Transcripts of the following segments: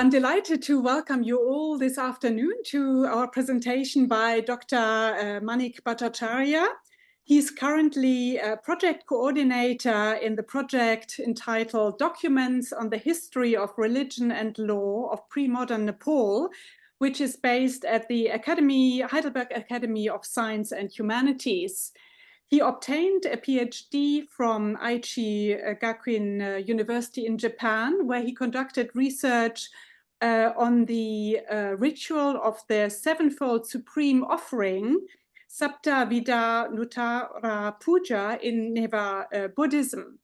I'm delighted to welcome you all this afternoon to our presentation by Dr. Manik Bajracharya. He's currently a project coordinator in the project entitled Documents on the History of Religion and Law of Pre-Modern Nepal, which is based at the Heidelberg Academy of Science and Humanities. He obtained a PhD from Aichi-Gakuin University in Japan, where he conducted research on the ritual of the sevenfold supreme offering, Sapta Vida Nuttara Puja in Neva Buddhism.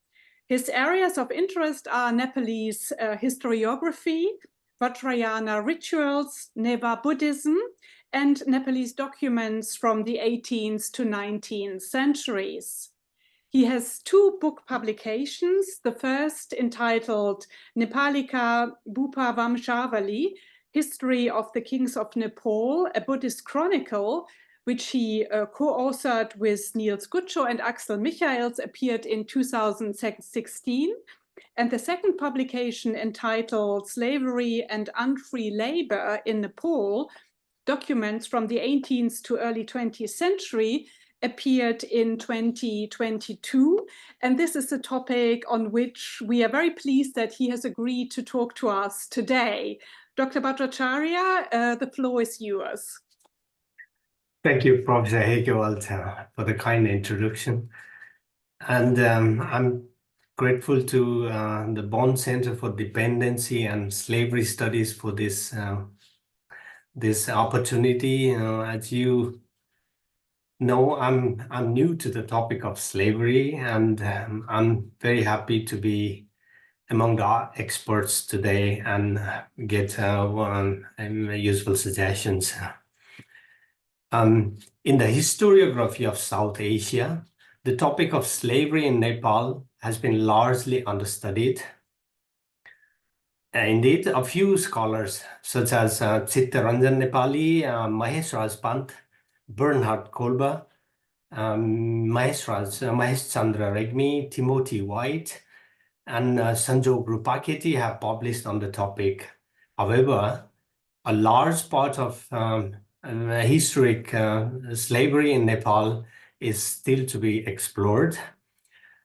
His areas of interest are Nepalese historiography, Vajrayana rituals, Neva Buddhism, and Nepalese documents from the 18th to 19th centuries. He has two book publications, the first entitled Nepālikabhūpavaṃśāvalī, History of the Kings of Nepal, a Buddhist Chronicle, which he co-authored with Niels Gutschow and Axel, appeared in 2016. And the second publication entitled Slavery and Unfree Labor in Nepal, Documents from the 18th to early 20th century, appeared in 2022. And this is a topic on which we are very pleased that he has agreed to talk to us today. Dr. Bajracharya, the floor is yours. Thank you, Professor Heikelwald, for the kind introduction. And I'm grateful to the Bonn Center for Dependency and Slavery Studies for this this opportunity. As you know, I'm new to the topic of slavery, and I'm very happy to be among the experts today and get useful suggestions. In the historiography of South Asia, the topic of slavery in Nepal has been largely understudied. Indeed, a few scholars, such as Chittaranjan Nepali, Mahesh Raj Pant, Bernhard Kolbe, Mahesh Chandra Regmi, Timothy White, and Sanjog Rupaketi have published on the topic. However, a large part of historic slavery in Nepal is still to be explored.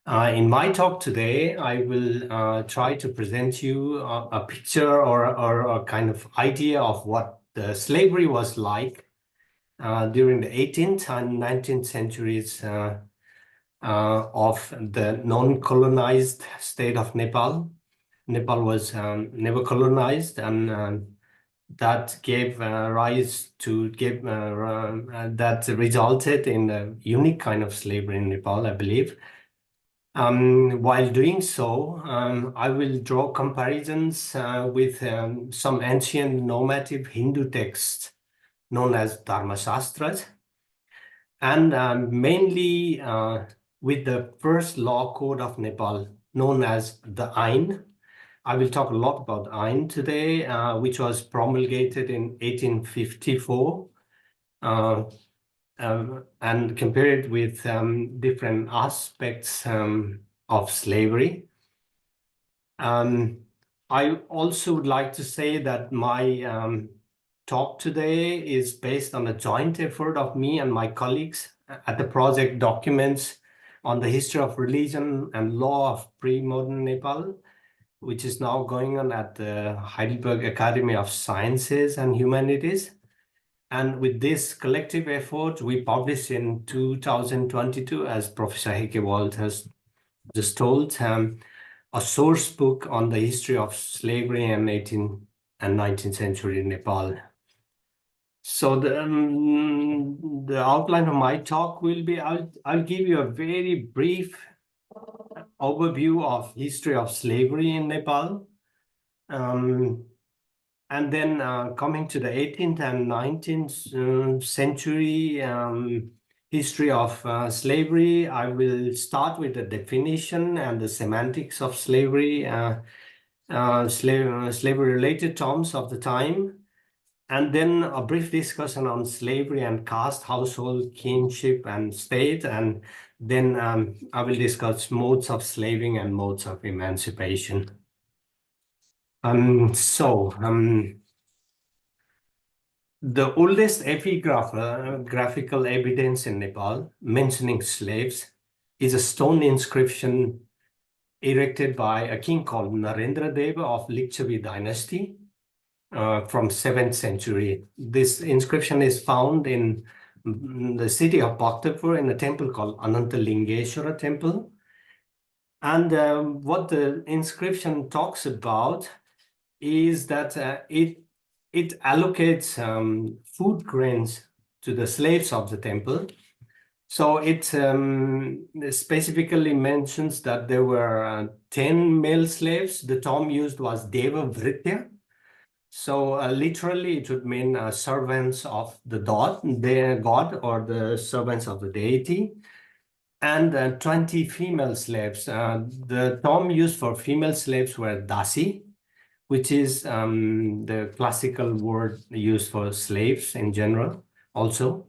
In my talk today, I will try to present you a picture or a kind of idea of what the slavery was like during the 18th and 19th centuries of the non-colonized state of Nepal. Nepal was never colonized, and that gave rise to that resulted in a unique kind of slavery in Nepal, I believe. While doing so, I will draw comparisons with some ancient normative Hindu texts known as Dharma Shastras, and mainly with the first law code of Nepal known as the Ain. I will talk a lot about Ain today, which was promulgated in 1854. And compare it with different aspects of slavery. I also would like to say that my talk today is based on a joint effort of me and my colleagues at the project Documents on the History of Religion and Law of Pre-Modern Nepal, which is now going on at the Heidelberg Academy of Sciences and Humanities. And with this collective effort, we published in 2022, as Professor Heikelwald has just told, a source book on the history of slavery in 18th and 19th century Nepal. So the outline of my talk will be, I'll give you a very brief overview of history of slavery in Nepal. And then coming to the 18th and 19th century history of slavery, I will start with the definition and the semantics of slavery, slavery-related terms of the time, and then a brief discussion on slavery and caste, household, kinship, and state, and then I will discuss modes of slaving and modes of emancipation. The oldest graphical evidence in Nepal mentioning slaves is a stone inscription erected by a king called Narendra Deva of Lichavi dynasty from 7th century. This inscription is found in the city of Bhaktapur in a temple called Anantalingeshwara temple. And what the inscription talks about is that it allocates food grains to the slaves of the temple. So it specifically mentions that there were 10 male slaves. The term used was Deva Vritya. So literally it would mean servants of the god or the servants of the deity. And 20 female slaves. The term used for female slaves were dasi, which is the classical word used for slaves in general also.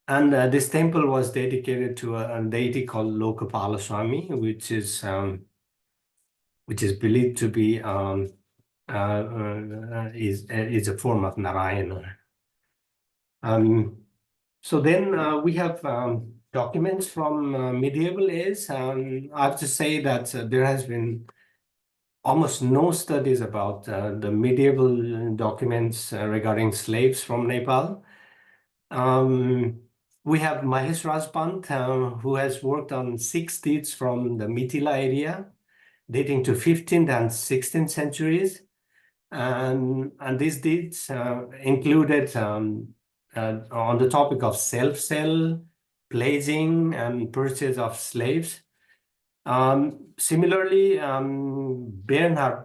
And this temple was dedicated to a deity called Lokapalaswami, which is believed to be is a form of Narayana. So then we have documents from medieval age. I have to say that there has been almost no studies about the medieval documents regarding slaves from Nepal. We have Mahesh Rajpant, who has worked on 6 deeds from the Mithila area, dating to 15th and 16th centuries. And these deeds included on the topic of self-sell, pledging, and purchase of slaves. Similarly,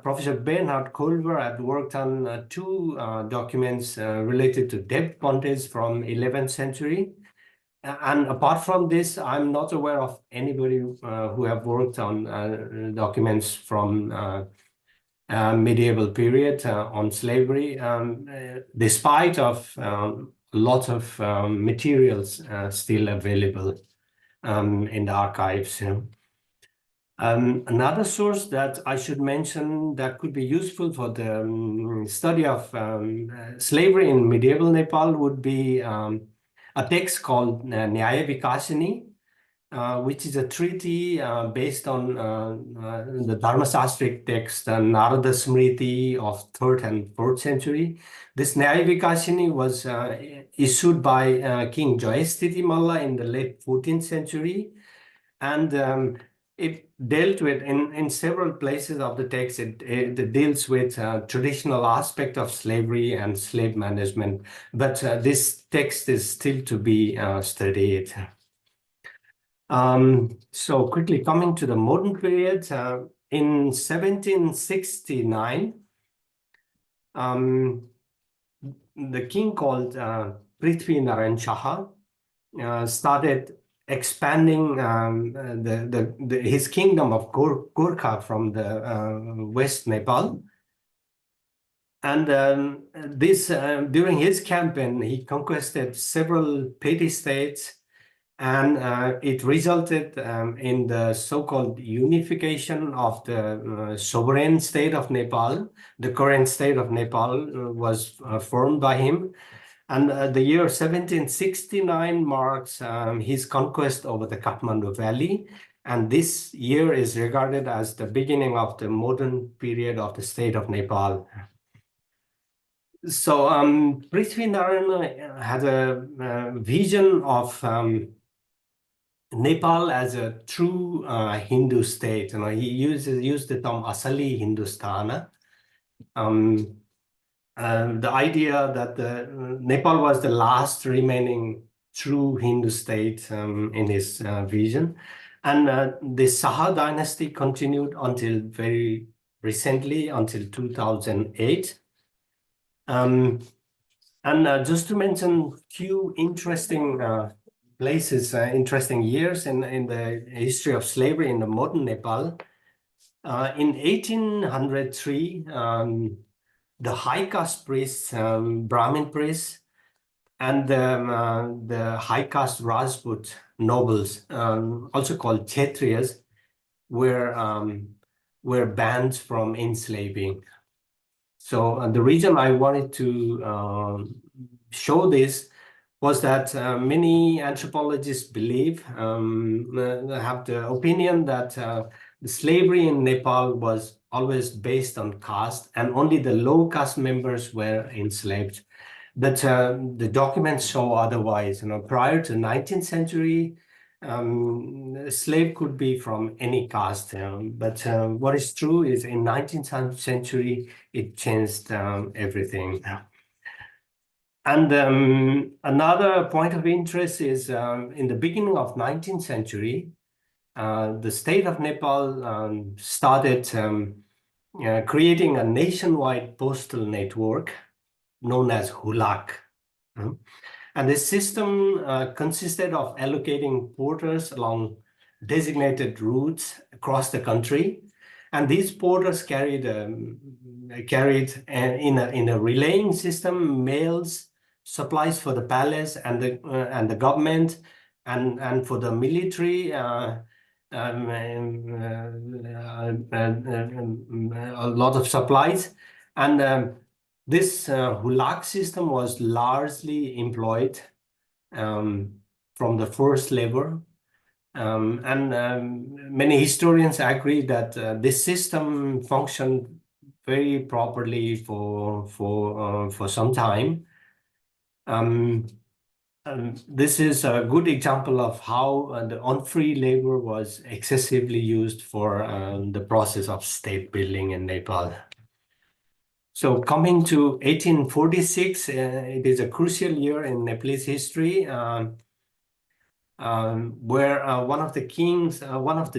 Professor Bernhard Kolber had worked on 2 documents related to debt bondage from 11th century. And apart from this, I'm not aware of anybody who have worked on documents from medieval period on slavery, despite of a lot of materials still available in the archives. Another source that I should mention that could be useful for the study of slavery in medieval Nepal would be a text called Nyaya Vikasini, which is a treaty based on the Dharmasastric text Narada Smriti of 3rd and 4th century. This Nyaya Vikasini was issued by King Jayasthiti Malla in the late 14th century. And it dealt with, in several places of the text, it deals with traditional aspect of slavery and slave management. But this text is still to be studied. So quickly coming to the modern period, in 1769, the king called Prithvi Narayan Shah started expanding his kingdom of Gorkha from the West Nepal. And during his campaign, he conquered several petty states, and it resulted in the so-called unification of the sovereign state of Nepal. The current state of Nepal was formed by him. And the year 1769 marks his conquest over the Kathmandu Valley. And this year is regarded as the beginning of the modern period of the state of Nepal. So Prithvi Narayan had a vision of Nepal as a true Hindu state. He used the term Asali Hindustana. The idea that Nepal was the last remaining true Hindu state in his vision. And the Saha dynasty continued until very recently, until 2008. And just to mention a few interesting places, interesting years in the history of slavery in the modern Nepal. In 1803, the high caste priests, Brahmin priests, and the high caste Rajput nobles, also called Kshatriyas, were banned from enslaving. So the reason I wanted to show this was that many anthropologists believe, have the opinion that the slavery in Nepal was always based on caste, and only the low caste members were enslaved. But the documents show otherwise. Prior to 19th century, a slave could be from any caste. But what is true is in 19th century, it changed everything. And another point of interest is in the beginning of 19th century, the state of Nepal started creating a nationwide postal network known as HULAC. And this system consisted of allocating porters along designated routes across the country. And these porters carried in a relaying system mails, supplies for the palace and the government, and for the military, a lot of supplies. And this HULAC system was largely employed from the forced labor. Many historians agree that this system functioned very properly for some time. This is a good example of how the unfree labor was excessively used for the process of state building in Nepal. So coming to 1846, it is a crucial year in Nepalese history, where one of the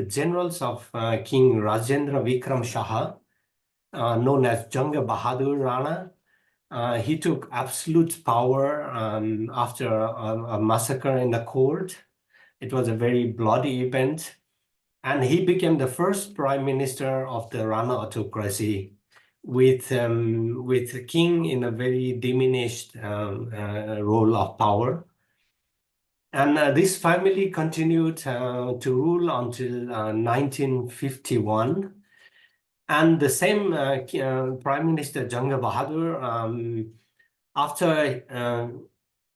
generals of King Rajendra Vikram Shah, known as Janga Bahadur Rana, he took absolute power after a massacre in the court. It was a very bloody event, and he became the first prime minister of the Rana autocracy, with the king in a very diminished role of power. And this family continued to rule until 1951. And the same Prime Minister Janga Bahadur,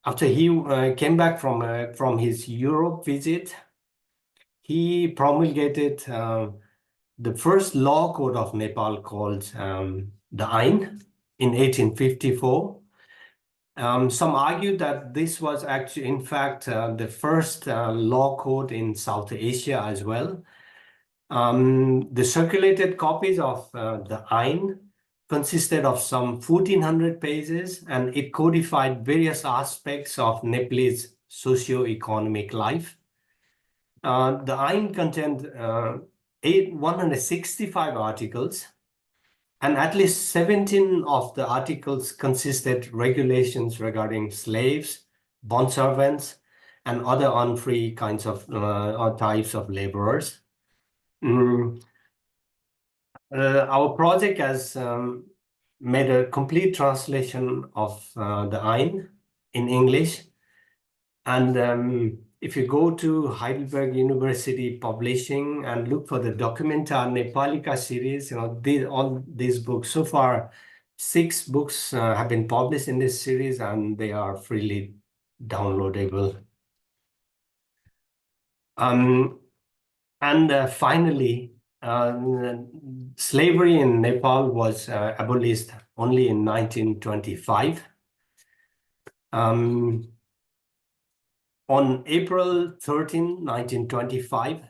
after he came back from his Europe visit, he promulgated the first law code of Nepal, called the Ain, in 1854. Some argue that this was actually, in fact, the first law code in South Asia as well. The circulated copies of the Ain consisted of some 1,400 pages, and it codified various aspects of Nepalese socio-economic life. The Ain contained 165 articles, and at least 17 of the articles consisted regulations regarding slaves, bondservants, and other unfree kinds of or types of laborers. Our project has made a complete translation of the Ain in English. And if you go to Heidelberg University Publishing and look for the Documenta Nepālica series, all these books, so far 6 books have been published in this series, and they are freely downloadable. Finally, slavery in Nepal was abolished only in 1925. On April 13, 1925,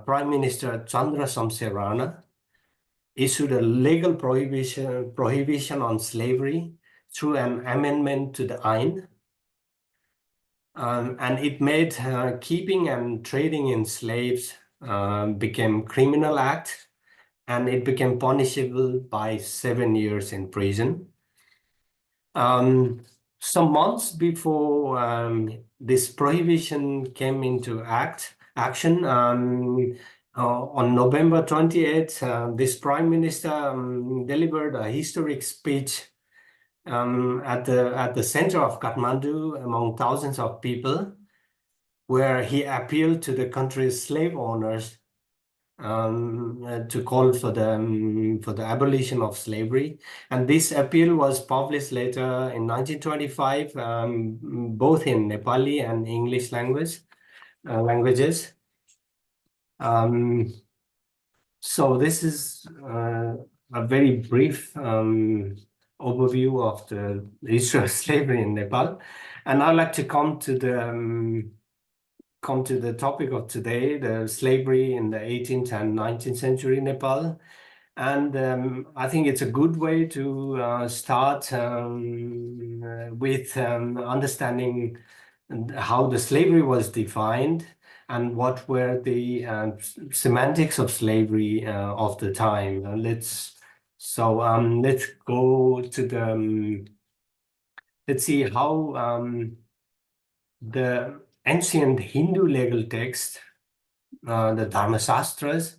Prime Minister Chandra Shamsher Rana issued a legal prohibition on slavery through an amendment to the Ain. And it made keeping and trading in slaves became criminal act, and it became punishable by 7 years in prison. Some months before this prohibition came into action, on November 28th, this Prime Minister delivered a historic speech at the center of Kathmandu among thousands of people, where he appealed to the country's slave owners to call for the abolition of slavery. And this appeal was published later in 1925, both in Nepali and English languages. So this is a very brief overview of the issue of slavery in Nepal. And I'd like to come to the topic of today, the slavery in the 18th and 19th century Nepal. And I think it's a good way to start with understanding how the slavery was defined and what were the semantics of slavery of the time. Let's go to the let's see how the ancient Hindu legal text, the Dharmasastras,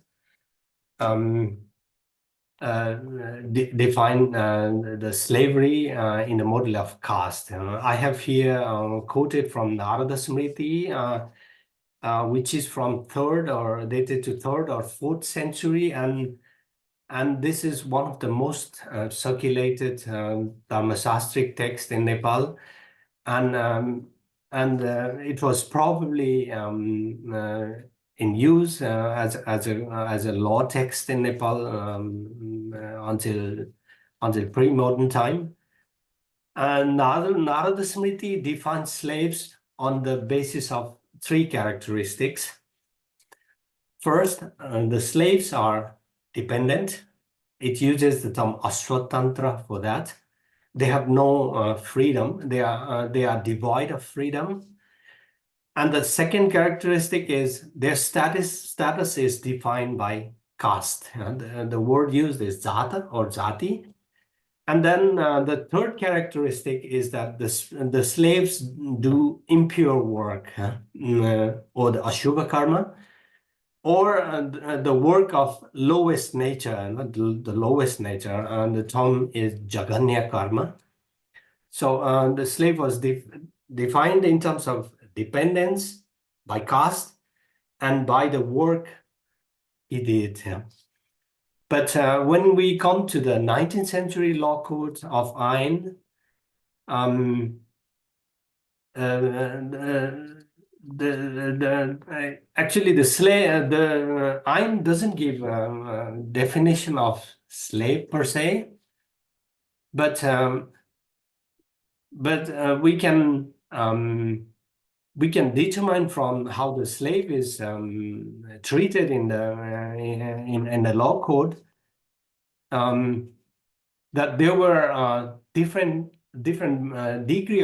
define the slavery in the model of caste. I have here quoted from Narada Smriti, which is from dated to 3rd or 4th century, and this is one of the most circulated Dharmasastric texts in Nepal, and it was probably in use as a law text in Nepal until pre-modern time. And Narada Smriti defines slaves on the basis of 3 characteristics. First, the slaves are dependent. It uses the term Ashwatantra for that. They have no freedom. They are devoid of freedom. And the second characteristic is their status is defined by caste. The word used is jata or jati. And then the third characteristic is that the slaves do impure work, or the ashubha karma, or the work of lowest nature, the lowest nature, and the term is jaganya karma. So the slave was defined in terms of dependence by caste and by the work he did. But when we come to the 19th century law code of Ain, actually the Ain doesn't give a definition of slave per se, but we can determine from how the slave is treated in the law code that there were different degrees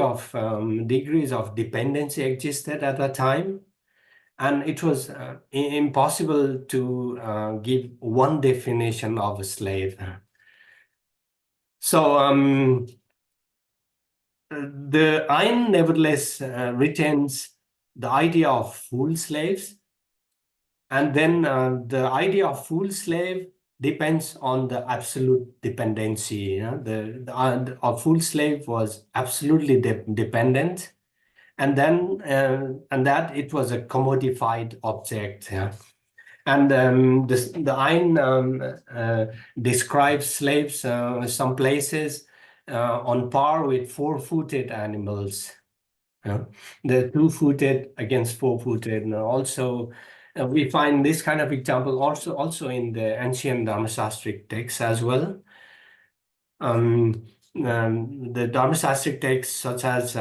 of dependency existed at that time, and it was impossible to give one definition of a slave. So the Ain nevertheless retains the idea of full slaves, and then the idea of full slave depends on the absolute dependency. A full slave was absolutely dependent, and then and that it was a commodified object. And the Ain describes slaves some places on par with 4-footed animals. The 2-footed against 4-footed, and also we find this kind of example also in the ancient Dharmasastric texts as well. The Dharmasastric texts such as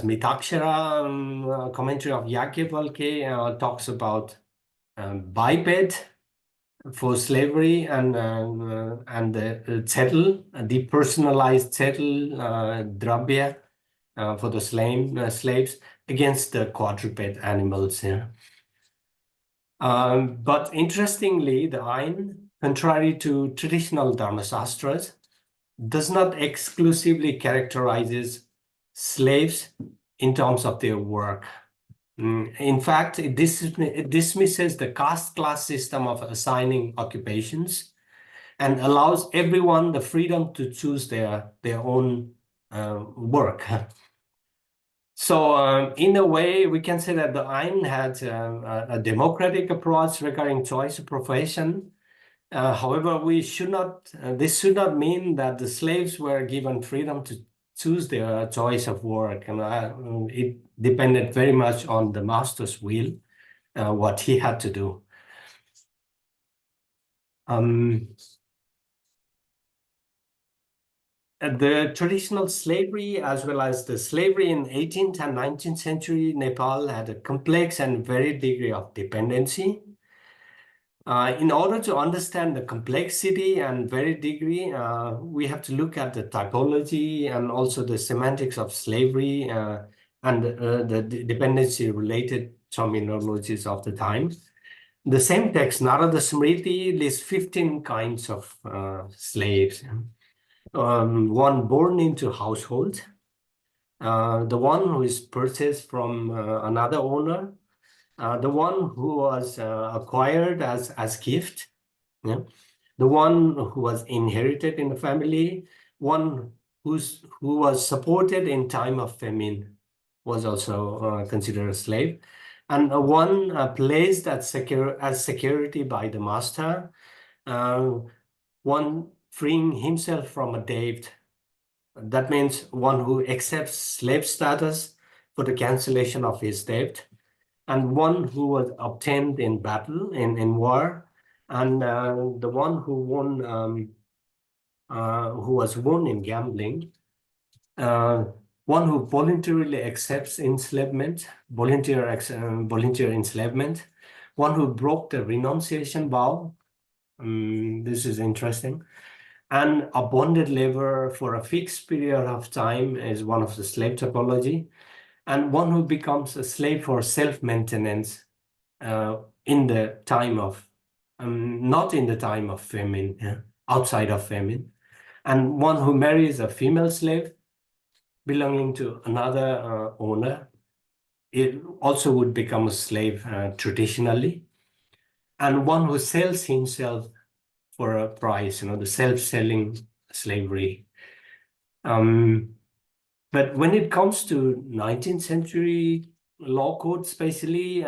Mitakshara, commentary of Yajnavalkya, talks about biped for slavery and the chetl, depersonalized chetl, drabya, for the slaves against the quadruped animals. But interestingly, the Ain, contrary to traditional Dharmasastras, does not exclusively characterizes slaves in terms of their work. In fact, it dismisses the caste class system of assigning occupations and allows everyone the freedom to choose their own work. So in a way, we can say that the Ain had a democratic approach regarding choice of profession. However, this should not mean that the slaves were given freedom to choose their choice of work. And it depended very much on the master's will, what he had to do. The traditional slavery, as well as the slavery in 18th and 19th century Nepal, had a complex and varied degree of dependency. In order to understand the complexity and varied degree, we have to look at the typology and also the semantics of slavery and the dependency-related terminologies of the time. The same text, Narada Smriti, lists 15 kinds of slaves. One born into household, the one who is purchased from another owner, the one who was acquired as gift, yeah? The one who was inherited in the family, one who was supported in time of famine was also considered a slave, and one placed as security by the master, one freeing himself from a debt. That means one who accepts slave status for the cancellation of his debt, and one who was obtained in battle, in war, and the one who was won in gambling, one who voluntarily accepts enslavement, volunteer enslavement, one who broke the renunciation vow. This is interesting. And a bonded labor for a fixed period of time is one of the slave typology, and one who becomes a slave for self-maintenance in the time of, not in the time of famine, outside of famine, and one who marries a female slave belonging to another owner. It also would become a slave traditionally, and one who sells himself for a price, the self-selling slavery. But when it comes to 19th century law code, especially,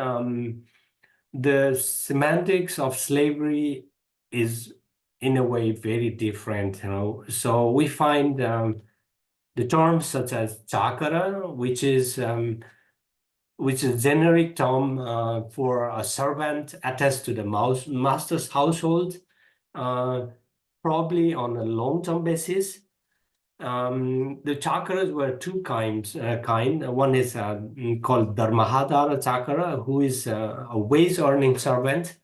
the semantics of slavery is in a way very different. So we find the terms such as chakara, which is a generic term for a servant attached to the master's household, probably on a long-term basis. The chakras were two kinds. One is called Dharmahadara chakra, who is a wage-earning servant,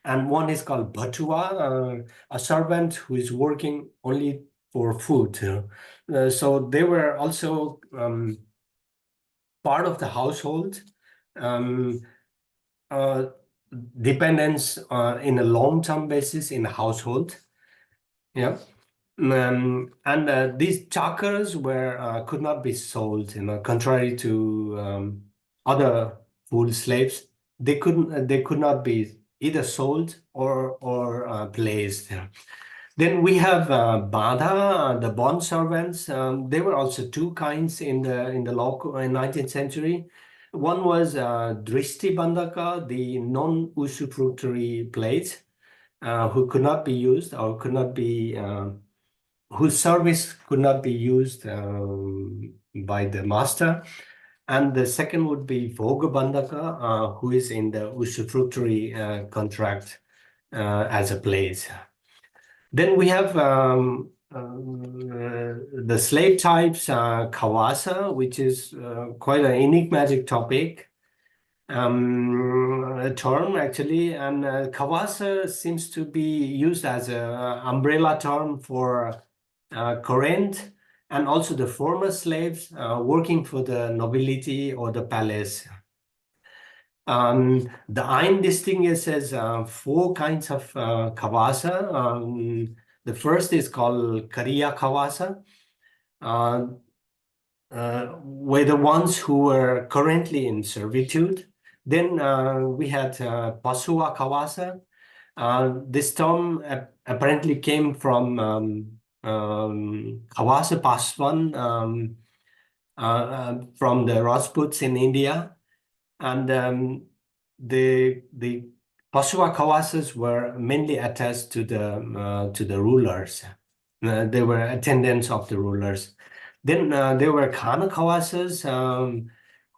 and one is called Bhatua, a servant who is working only for food. So they were also part of the household. Dependence in a long-term basis in a household. Yeah. And these chakras could not be sold, contrary to other fool slaves. They could not be either sold or placed. Then we have Badha, the bond servants. There were also two kinds in the law in 19th century. One was Drishti Bandhaka, the non-usufructuary plates, who could not be used or could not be whose service could not be used by the master. And the second would be Bhoga Bandhaka, who is in the usufructuary contract as a place. Then we have the slave types, Kawasa, which is quite an enigmatic topic. A term actually, and Kawasa seems to be used as an umbrella term for current and also the former slaves working for the nobility or the palace. The Ain distinguishes four kinds of Kawasa. The first is called Kariya Kawasa, were the ones who were currently in servitude. Then we had Pasua Kawasa. This term apparently came from Kawasa Paswan, from the Rajputs in India, and the Paswa Khawasas were mainly attached to the rulers. They were attendants of the rulers. Then there were Khana Khawasas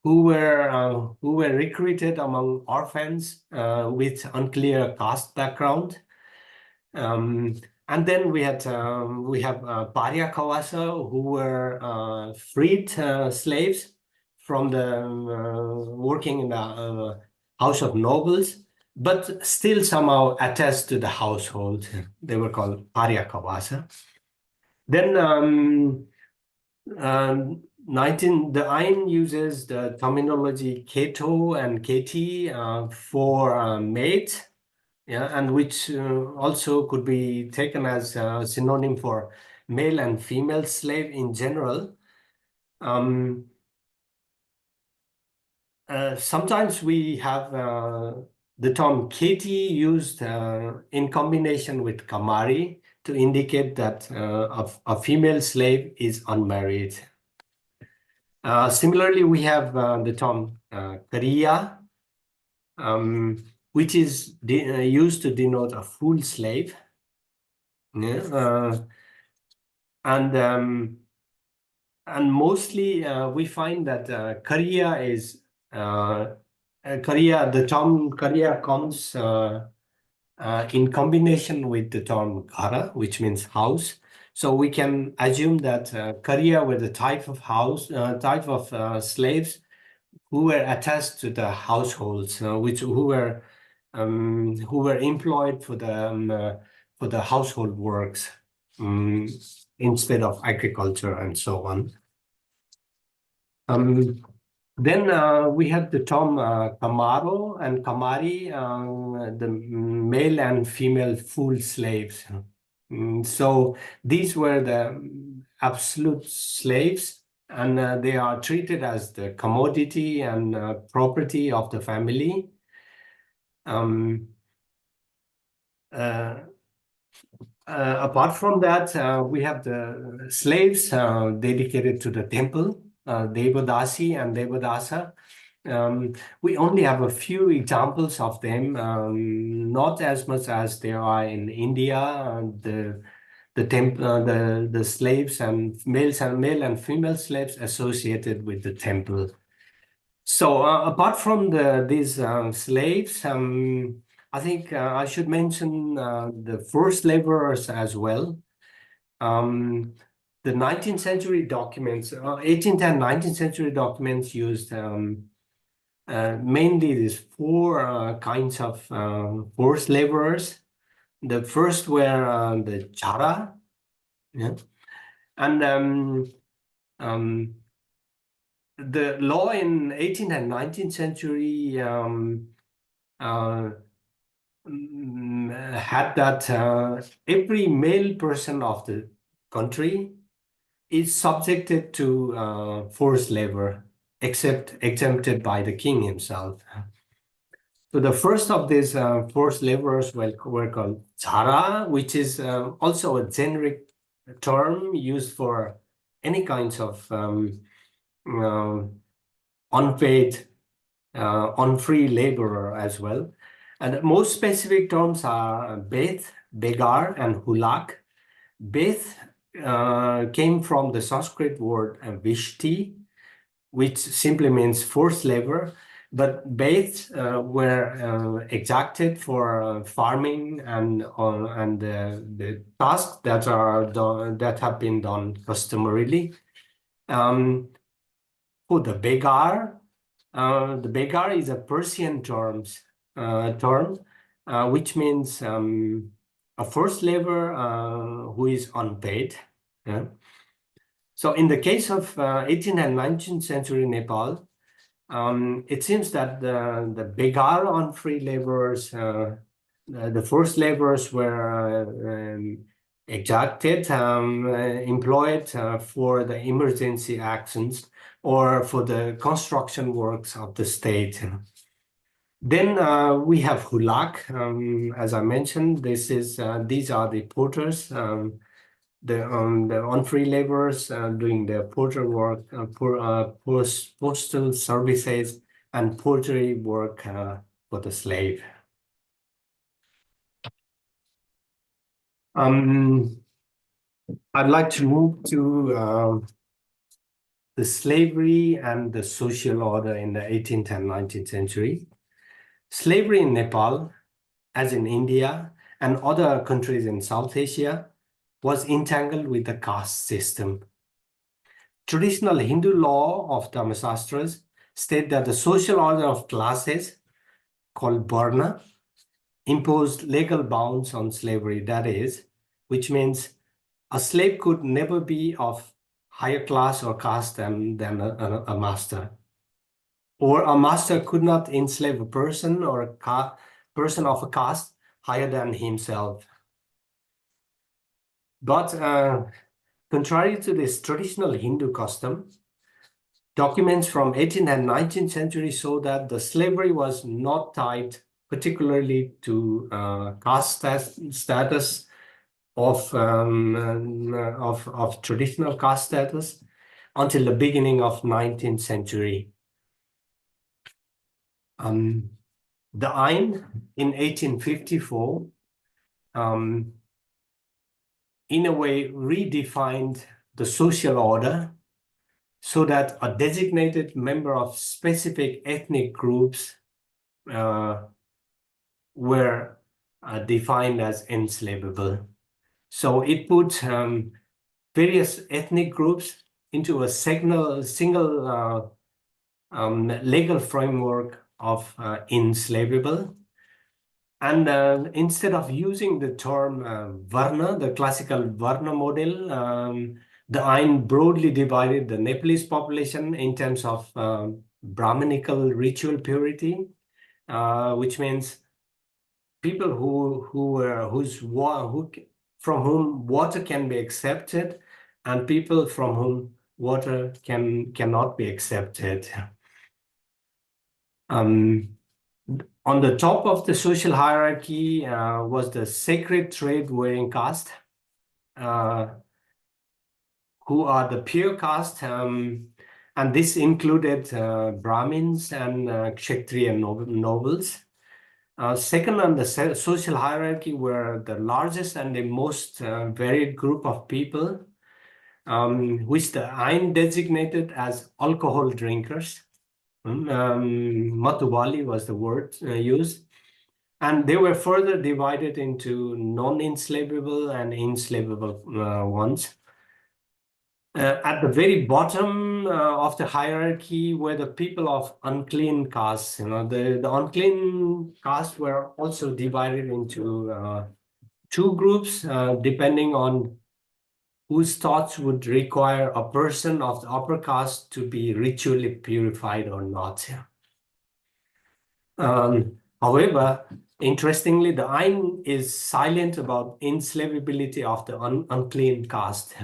who were recruited among orphans with unclear caste background. And then we have Parya Khawasa, who were freed slaves from the working in the house of nobles, but still somehow attached to the household. They were called Parya Khawasa. Then the Ain uses the terminology Keto and Keti for maid. Yeah, and which also could be taken as a synonym for male and female slave in general. Sometimes we have the term Keti used in combination with Kamari to indicate that a female slave is unmarried. Similarly, we have the term Kariya, which is used to denote a full slave. Yeah, and mostly we find that Kariya is Kariya. The term Kariya comes in combination with the term Ghara, which means house. So we can assume that Kariya were the type of slaves who were attached to the households, who were employed for the household works instead of agriculture and so on. Then we have the term Kamaro and Kamari, the male and female full slaves. So these were the absolute slaves, and they are treated as the commodity and property of the family. Apart from that, we have the slaves dedicated to the temple, Devadasi and Devadasa. We only have a few examples of them, not as much as there are in India. The slaves and male and female slaves associated with the temple. So apart from these slaves, I think I should mention the forced laborers as well. The 19th century documents, 18th and 19th century documents used mainly these four kinds of forced laborers. The first were the Chara, yeah, and the law in 18th and 19th century had that every male person of the country is subjected to forced labor, except exempted by the king himself. So the first of these forced laborers were called Chara, which is also a generic term used for any kinds of unpaid, unfree laborer as well. And most specific terms are Beth, Begar, and Hulak. Beth came from the Sanskrit word Vishti, which simply means forced labor. But Beth were exacted for farming and the tasks that have been done customarily. For the Begar is a Persian term, which means a forced laborer who is unpaid. Yeah? So in the case of 18th and 19th century Nepal, it seems that the Begar unfree laborers, the forced laborers were exacted, employed for the emergency actions or for the construction works of the state. Then we have Hulak, as I mentioned. These are the porters. the unfree laborers doing the porter work, postal services, and pottery work for the slave. I'd like to move to the slavery and the social order in the 18th and 19th century. Slavery in Nepal, as in India and other countries in South Asia, was entangled with the caste system. Traditional Hindu law of Dharmasastras state that the social order of classes, called Varna, imposed legal bounds on slavery, that is, which means a slave could never be of higher class or caste than a master. Or a master could not enslave a person or a person of a caste higher than himself. But contrary to this traditional Hindu custom, documents from 18th and 19th century show that the slavery was not tied particularly to caste status of traditional caste status until the beginning of 19th century. The Ain in 1854 in a way redefined the social order so that a designated member of specific ethnic groups were defined as enslavable. So it put various ethnic groups into a single legal framework of enslavable. And instead of using the term Varna, the classical Varna model, the Ain broadly divided the Nepalese population in terms of Brahminical ritual purity, which means people from whom water can be accepted, and people from whom water cannot be accepted. On the top of the social hierarchy was the sacred trade-wearing caste, who are the pure caste, and this included Brahmins and Kshatriya nobles. Second on the social hierarchy were the largest and the most varied group of people, which the Ain designated as alcohol drinkers. Matubali was the word used. And they were further divided into non-enslavable and enslavable ones. At the very bottom of the hierarchy were the people of unclean castes. The unclean castes were also divided into two groups, depending on whose thoughts would require a person of the upper caste to be ritually purified or not. However, interestingly, the Ain is silent about enslavability of the unclean caste,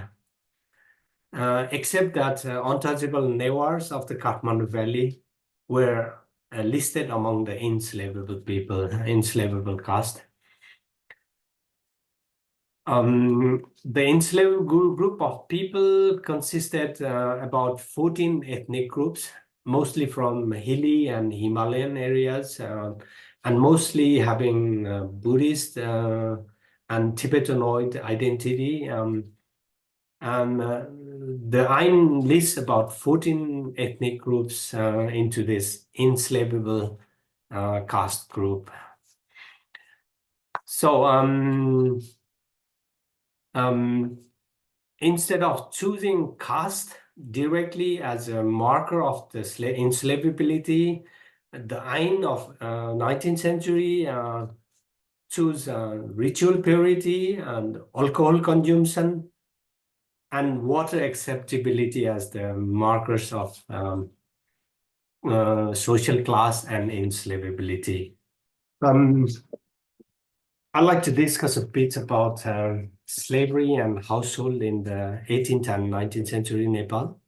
except that untouchable Newars of the Kathmandu Valley were listed among the enslavable people, enslavable caste. The enslaved group of people consisted about 14 ethnic groups, mostly from hilly and Himalayan areas, and mostly having Buddhist and Tibetanoid identity. The Ain lists about 14 ethnic groups into this enslavable caste group. So instead of choosing caste directly as a marker of the enslavability, the Ain of 19th century choose ritual purity and alcohol consumption and water acceptability as the markers of social class and enslavability. I'd like to discuss a bit about slavery and household in the 18th and 19th century Nepal.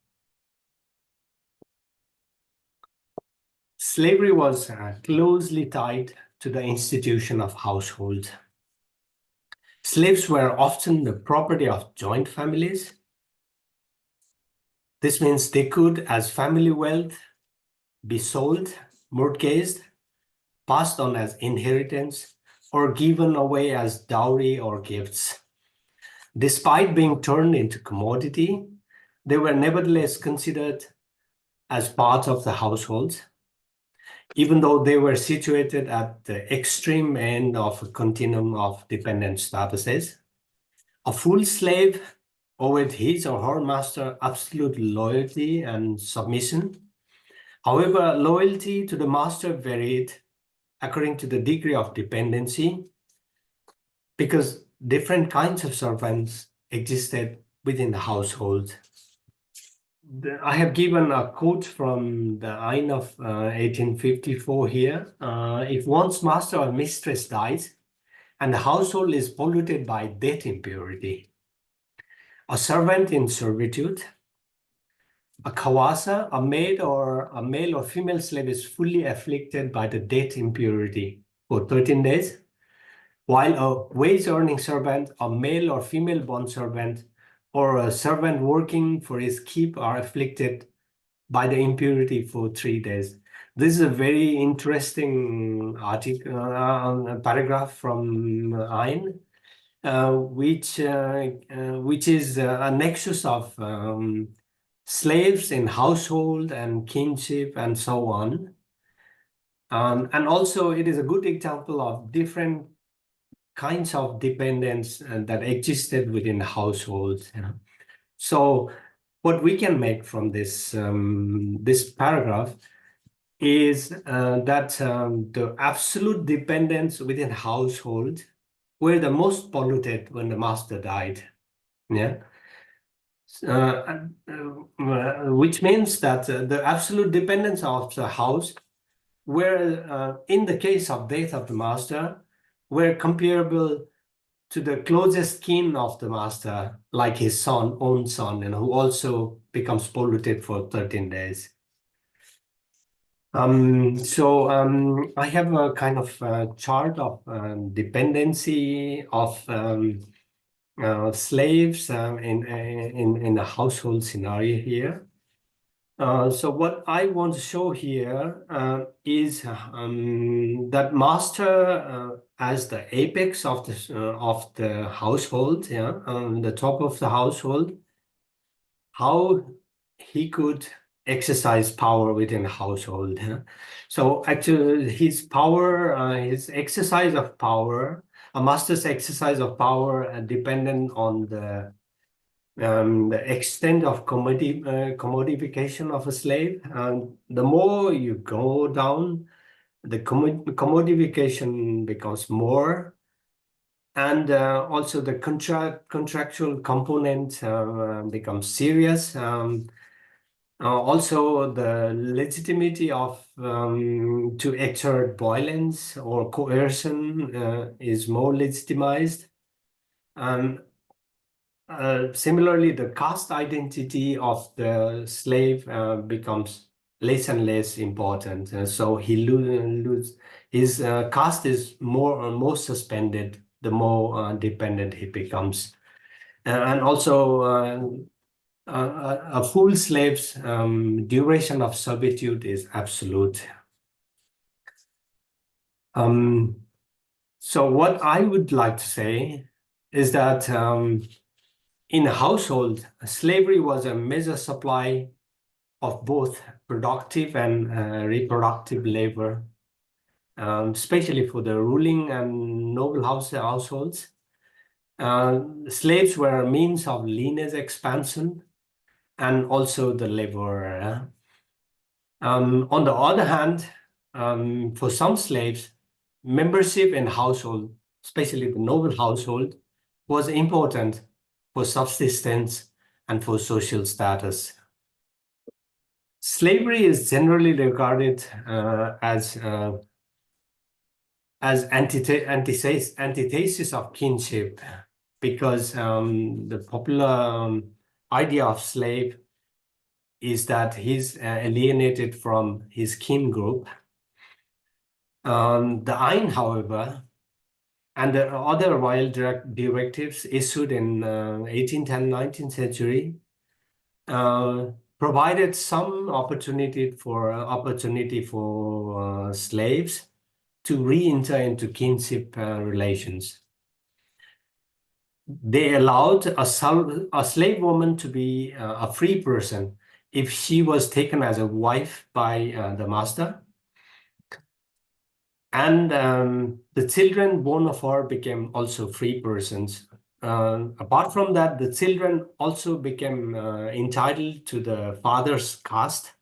Slavery was closely tied to the institution of household. Slaves were often the property of joint families. This means they could, as family wealth, be sold, mortgaged, passed on as inheritance, or given away as dowry or gifts. Despite being turned into commodity, they were nevertheless considered as part of the household, even though they were situated at the extreme end of a continuum of dependent statuses. A full slave owed his or her master absolute loyalty and submission. However, loyalty to the master varied according to the degree of dependency, because different kinds of servants existed within the household. I have given a quote from the Ain of 1854 here. If one's master or mistress dies, and the household is polluted by death impurity, a servant in servitude, a kawasa, a maid or a male or female slave is fully afflicted by the death impurity for 13 days, while a wage-earning servant, a male or female bondservant, or a servant working for his keep are afflicted by the impurity for 3 days. This is a very interesting article, paragraph from Ain, which is a nexus of slaves in household and kinship and so on. And also it is a good example of different kinds of dependence that existed within the household. So what we can make from this this paragraph is that the absolute dependence within household were the most polluted when the master died. Yeah. Which means that the absolute dependence of the house were, in the case of death of the master, were comparable to the closest kin of the master, like his own son, and who also becomes polluted for 13 days. I have a kind of chart of dependency of slaves in a household scenario here. So what I want to show here is that master as the apex of the household, yeah, the top of the household, how he could exercise power within the household. Yeah? So actually, his power, his exercise of power, a master's exercise of power, dependent on the extent of commodification of a slave. The more you go down, the commodification becomes more, and also the contractual component becomes serious. Also, the legitimacy of to exert violence or coercion is more legitimized. Similarly, the caste identity of the slave becomes less and less important. So he loses his caste is more suspended the more dependent he becomes. And also a full slave's duration of servitude is absolute. So what I would like to say is that in a household, slavery was a major supply of both productive and reproductive labor, especially for the ruling and noble households. Slaves were a means of lineage expansion and also the laborer. On the other hand, for some slaves, membership in household, especially the noble household, was important for subsistence and for social status. Slavery is generally regarded as antithesis of kinship, because the popular idea of slave is that he's alienated from his kin group. The Ain, however, and the other royal directives issued in 18th and 19th century provided some opportunity for slaves to re-enter into kinship relations. They allowed a slave woman to be a free person if she was taken as a wife by the master. And the children born of her became also free persons. Apart from that, the children also became entitled to the father's caste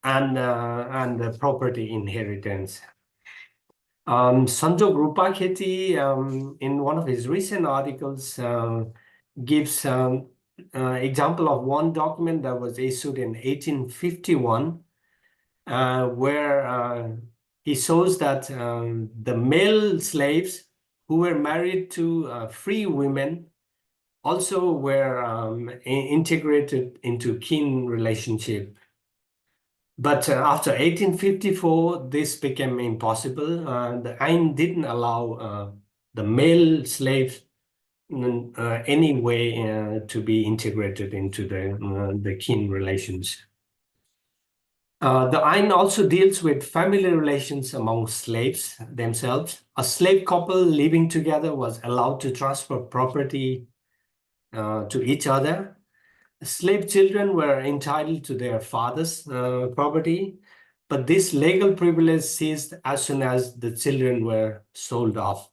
and the property inheritance. Sanjog Rupakhetī, in one of his recent articles, gives example of one document that was issued in 1851, where he shows that the male slaves who were married to free women also were integrated into kin relationship. But after 1854, this became impossible. The Ain didn't allow the male slaves any way to be integrated into the kin relations. The Ain also deals with family relations among slaves themselves. A slave couple living together was allowed to transfer property to each other. Slave children were entitled to their father's property, but this legal privilege ceased as soon as the children were sold off.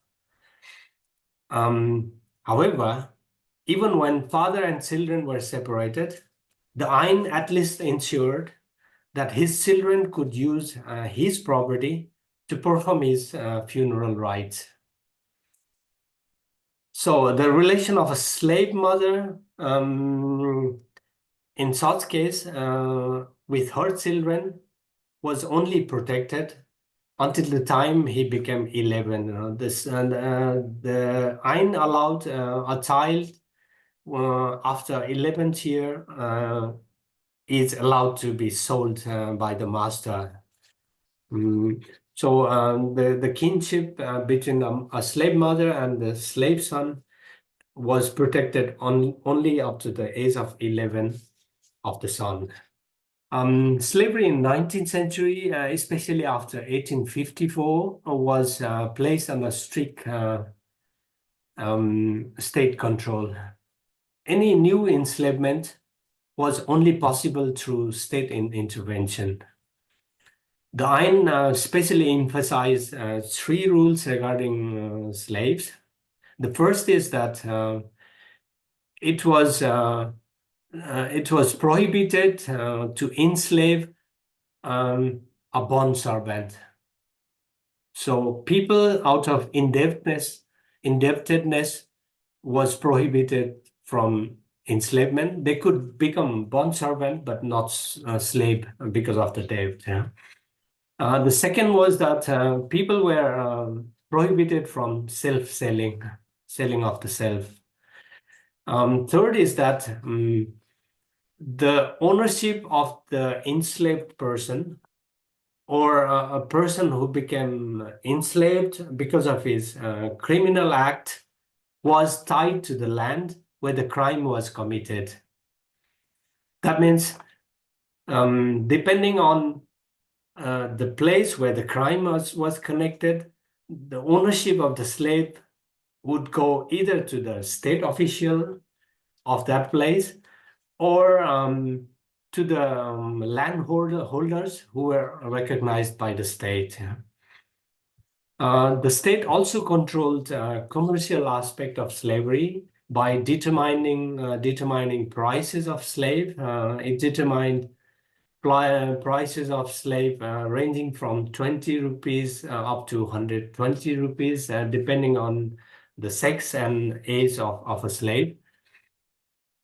However, even when father and children were separated, the Ain at least ensured that his children could use his property to perform his funeral rites. So the relation of a slave mother in such case with her children was only protected until the time he became 11. The Ain allowed a child after 11th year is allowed to be sold by the master. So the kinship between a slave mother and the slave son was protected only up to the age of 11 of the son. Slavery in 19th century, especially after 1854, was placed under strict state control. Any new enslavement was only possible through state intervention. The Ain especially emphasized three rules regarding slaves. The first is that it was prohibited to enslave a bond servant. So people out of indebtedness was prohibited from enslavement. They could become bond servant, but not slave because of the debt. Yeah? The second was that people were prohibited from selling of the self. Third is that the ownership of the enslaved person or a person who became enslaved because of his criminal act was tied to the land where the crime was committed. That means depending on the place where the crime was connected, the ownership of the slave would go either to the state official of that place or to the landholders who were recognized by the state. The state also controlled commercial aspect of slavery by determining prices of slave. It determined prices of slave ranging from 20 rupees up to 120 rupees, depending on the sex and age of a slave.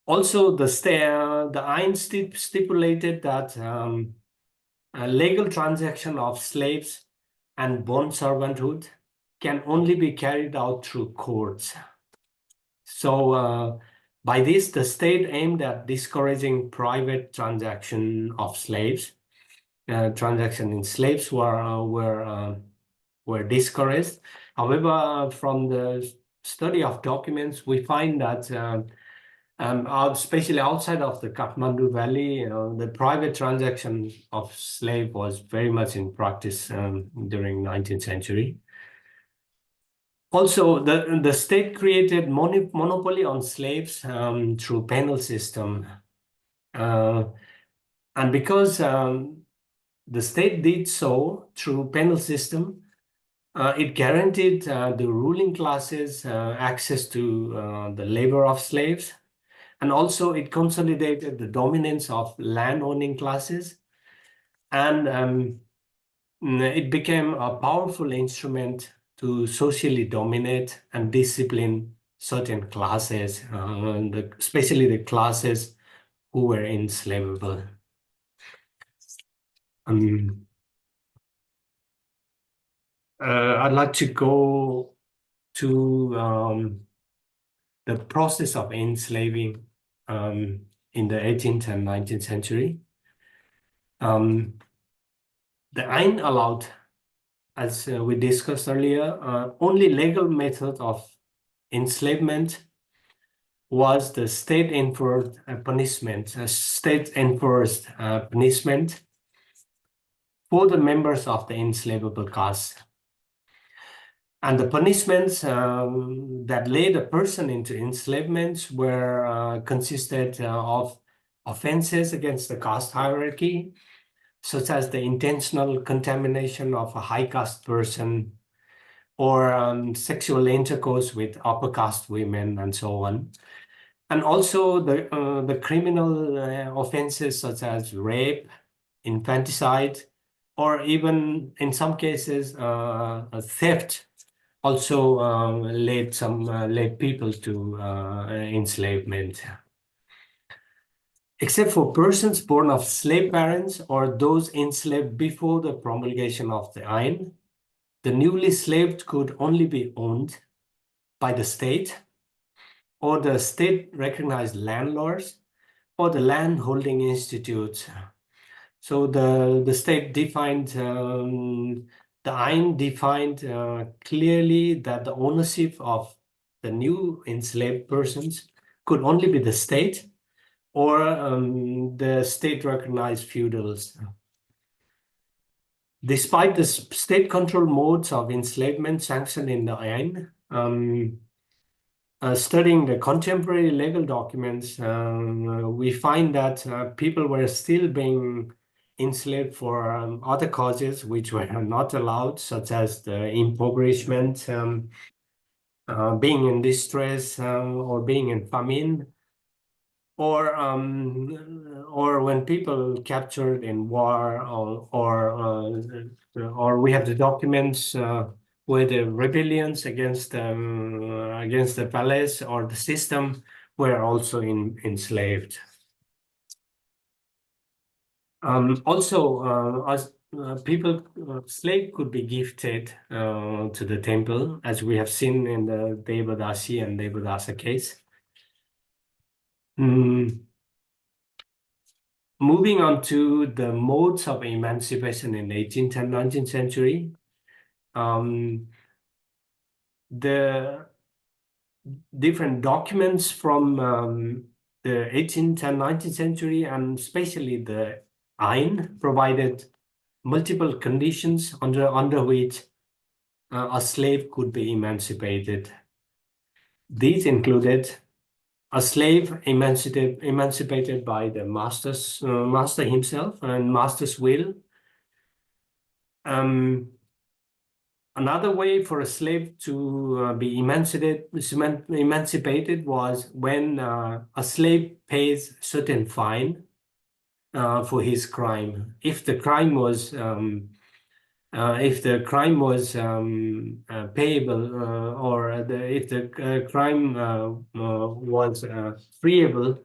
Also, the Ain stipulated that a legal transaction of slaves and bond servanthood can only be carried out through courts. So by this, the state aimed at discouraging private transaction of slaves. Transaction in slaves were were discouraged. However, from the study of documents, we find that especially outside of the Kathmandu Valley, the private transaction of slave was very much in practice during 19th century. Also, the state created monopoly on slaves through penal system. And because the state did so through penal system, it guaranteed the ruling classes access to the labor of slaves. And also it consolidated the dominance of land-owning classes. And it became a powerful instrument to socially dominate and discipline certain classes, especially the classes who were enslavable. I'd like to go to the process of enslaving in the 18th and 19th century. The Ain allowed, as we discussed earlier, only legal method of enslavement was the state-enforced punishment, punishment for the members of the enslavable caste. And the punishments that laid a person into enslavement were consisted of offenses against the caste hierarchy, such as the intentional contamination of a high caste person, or sexual intercourse with upper caste women, and so on. And also the criminal offenses such as rape, infanticide, or even in some cases theft also led people to enslavement. Except for persons born of slave parents or those enslaved before the promulgation of the Ain, the newly slaved could only be owned by the state or the state-recognized landlords or the land-holding institutes. So the state defined, the Ain defined clearly that the ownership of the new enslaved persons could only be the state or the state-recognized feudals. Despite the state-controlled modes of enslavement sanctioned in the Ain, studying the contemporary legal documents, we find that people were still being enslaved for other causes which were not allowed, such as the impoverishment, being in distress, or being in famine, or when people captured in war, or we have the documents where the rebellions against the palace or the system were also enslaved. Also, as people, slave could be gifted to the temple, as we have seen in the Devadasi and Devadasa case. Moving on to the modes of emancipation in 18th and 19th century, the different documents from the 18th and 19th century, and especially the Ain, provided multiple conditions under which a slave could be emancipated. These included a slave emancipated by the master himself and master's will. Another way for a slave to be emancipated was when a slave pays certain fine for his crime. If the crime was payable, or if the crime was freeable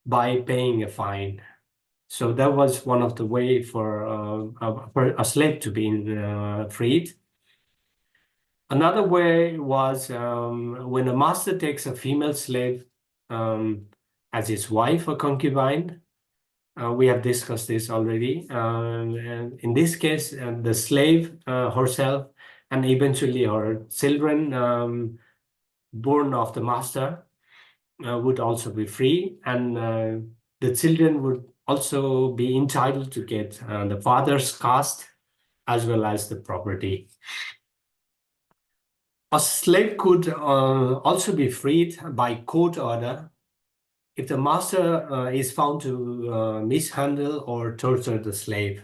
by paying a fine. So that was one of the way for a slave to be freed. Another way was when a master takes a female slave as his wife or concubine. We have discussed this already. And in this case, the slave herself and eventually her children born of the master would also be free, and the children would also be entitled to get the father's caste as well as the property. A slave could also be freed by court order if the master is found to mishandle or torture the slave.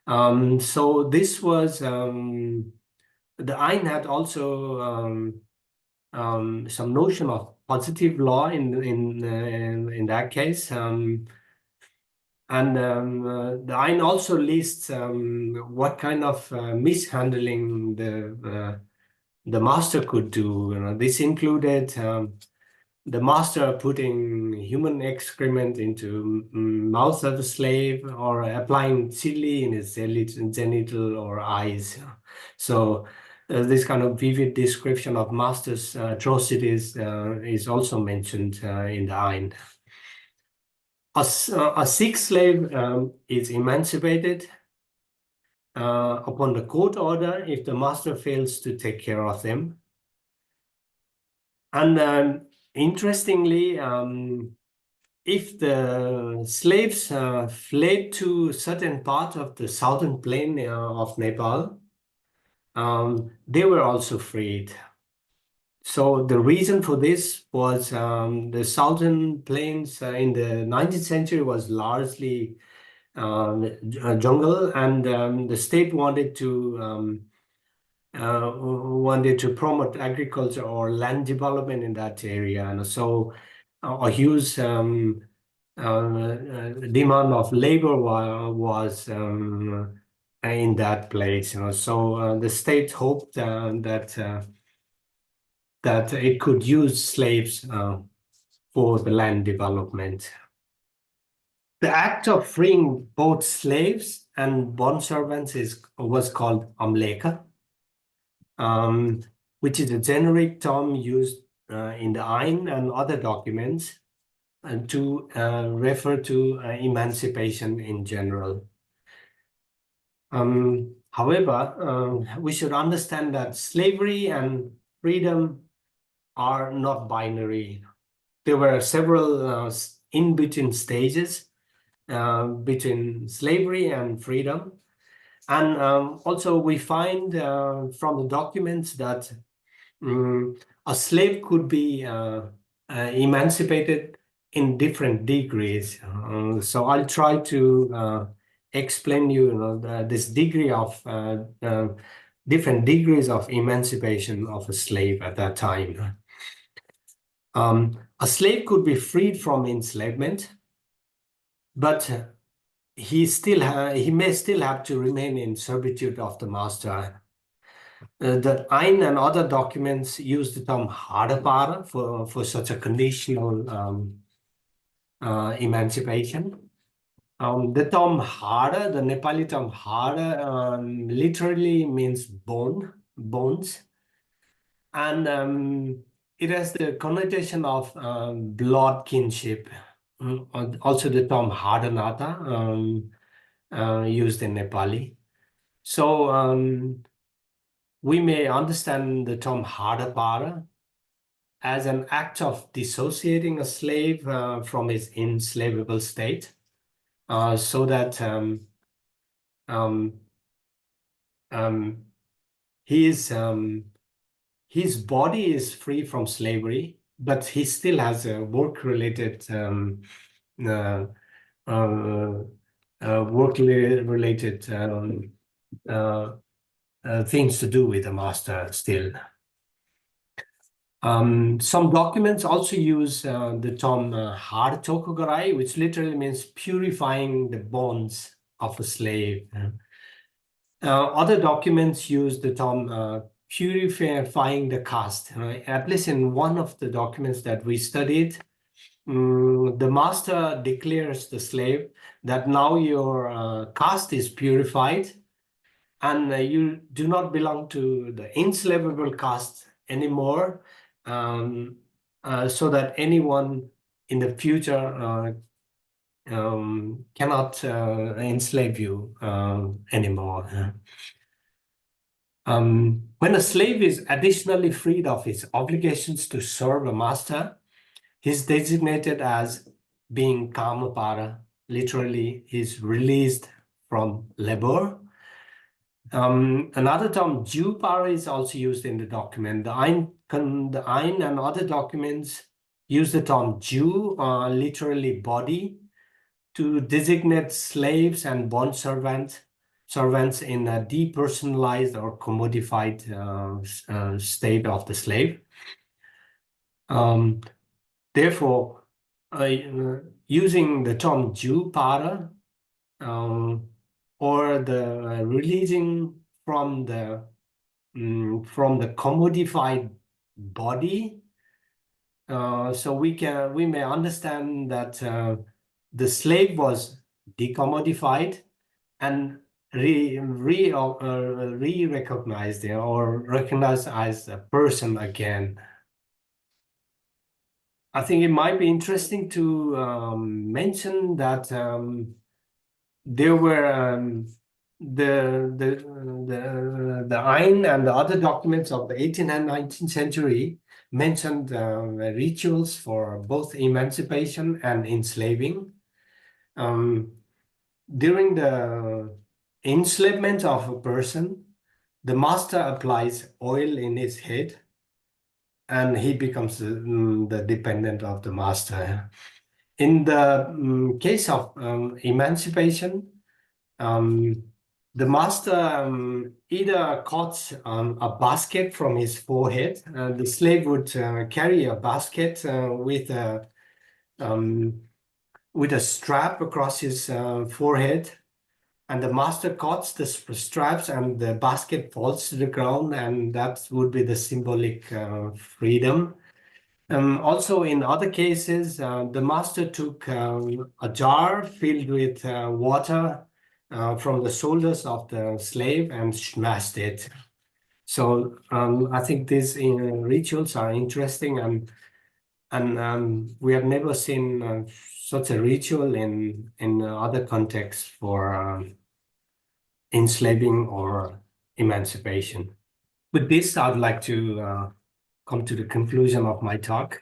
So this was, the Ain had also some notion of positive law in that case. And the Ain also lists what kind of mishandling the master could do. This included the master putting human excrement into mouth of the slave, or applying chili in his genital or eyes. So this kind of vivid description of master's atrocities is also mentioned in the Ain. A sick slave is emancipated upon the court order if the master fails to take care of them. And interestingly, if the slaves fled to certain part of the southern plain of Nepal, they were also freed. So the reason for this was the southern plains in the 19th century was largely jungle, and the state wanted to promote agriculture or land development in that area, and so a huge demand of labor was in that place. So the state hoped that it could use slaves for the land development. The act of freeing both slaves and bondservants was called amleka, which is a generic term used in the Ain and other documents to refer to emancipation in general. However, we should understand that slavery and freedom are not binary. There were several in-between stages between slavery and freedom. And also we find from the documents that a slave could be emancipated in different degrees. So I'll try to explain you, this degree of different degrees of emancipation of a slave at that time. A slave could be freed from enslavement, but he may still have to remain in servitude of the master. The Ain and other documents use the term Hadapara for such a conditional emancipation. The term Hada, the Nepali term Hada, literally means bones, and it has the connotation of blood kinship. Also the term Hadanata used in Nepali. So we may understand the term Hadapara as an act of dissociating a slave from his enslavable state, so that his body is free from slavery, but he still has a work-related things to do with the master still. Some documents also use the term Hartokogarai, which literally means purifying the bonds of a slave. Other documents use the term purifying the caste. At least in one of the documents that we studied, the master declares the slave that now your caste is purified, and you do not belong to the enslavable caste anymore, so that anyone in the future cannot enslave you anymore. When a slave is additionally freed of his obligations to serve a master, he's designated as being kamapara. Literally, he's released from labor. Another term, Jupara, is also used in the document. The Ain and other documents use the term Ju, literally body, to designate slaves and bond servants in a depersonalized or commodified state of the slave. Therefore, using the term Jupara, or the releasing from the commodified body, so we may understand that the slave was decommodified and re-recognized or recognized as a person again. I think it might be interesting to mention that there were the Ain and the other documents of the 18th and 19th century mentioned rituals for both emancipation and enslaving. During the enslavement of a person, the master applies oil in his head and he becomes the dependent of the master. In the case of emancipation, the master either cuts a basket from his forehead. The slave would carry a basket with a strap across his forehead, and the master cuts the straps and the basket falls to the ground, and that would be the symbolic freedom. Also, in other cases, the master took a jar filled with water from the shoulders of the slave and smashed it. So I think these rituals are interesting, and we have never seen such a ritual in other contexts for enslaving or emancipation. With this, I'd like to come to the conclusion of my talk.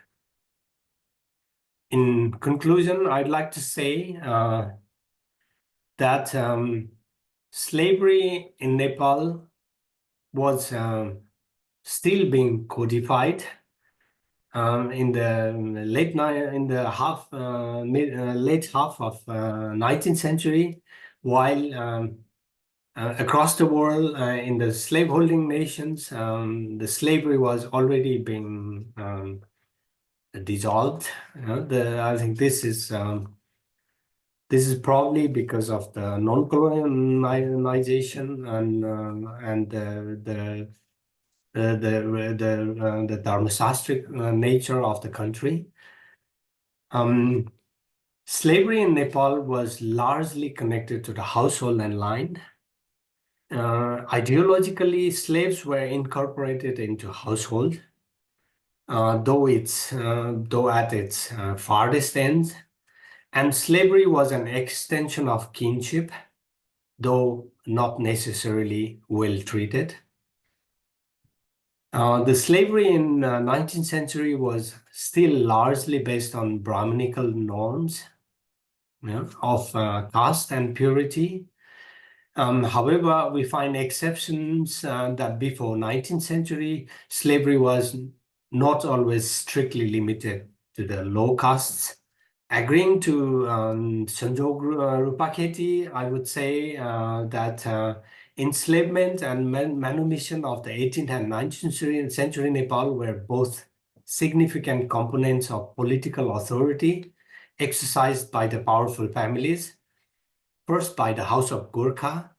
In conclusion, I'd like to say that slavery in Nepal was still being codified in the late half of 19th century, while across the world in the slaveholding nations, the slavery was already being dissolved. I think this is probably because of the non-colonization and the dharmasastric nature of the country. Slavery in Nepal was largely connected to the household and land. Ideologically, slaves were incorporated into household, though at its farthest end, and slavery was an extension of kinship, though not necessarily well treated. The slavery in 19th century was still largely based on Brahminical norms of caste and purity. However, we find exceptions that before 19th century, slavery was not always strictly limited to the low castes. Agreeing to Sanjog Rupaketi, I would say that enslavement and manumission of the 18th and 19th century Nepal were both significant components of political authority exercised by the powerful families, first by the House of Gurkha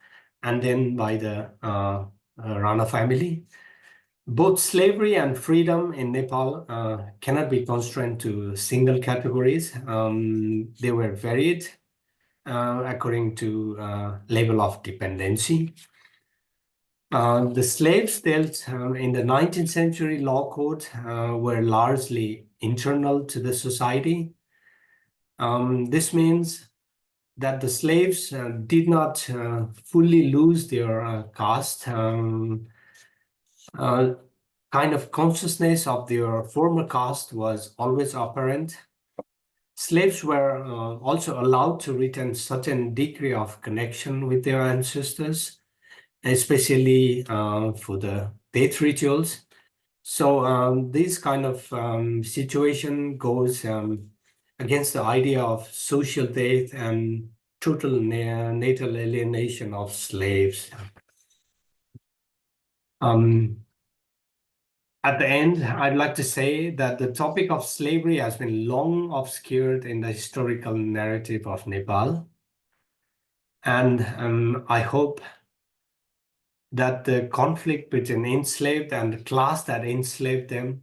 and then by the Rana family. Both slavery and freedom in Nepal cannot be constrained to single categories. They were varied according to level of dependency. The slaves dealt in the 19th century law code were largely internal to the society. This means that the slaves did not fully lose their caste. kind of consciousness of their former caste was always apparent. Slaves were also allowed to retain certain degree of connection with their ancestors, especially for the death rituals. So this kind of situation goes against the idea of social death and total natal alienation of slaves. At the end, I'd like to say that the topic of slavery has been long obscured in the historical narrative of Nepal. And I hope that the conflict between enslaved and the class that enslaved them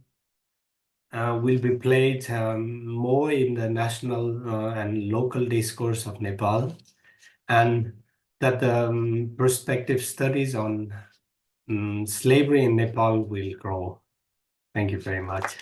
will be played more in the national and local discourse of Nepal, and that the prospective studies on slavery in Nepal will grow. Thank you very much.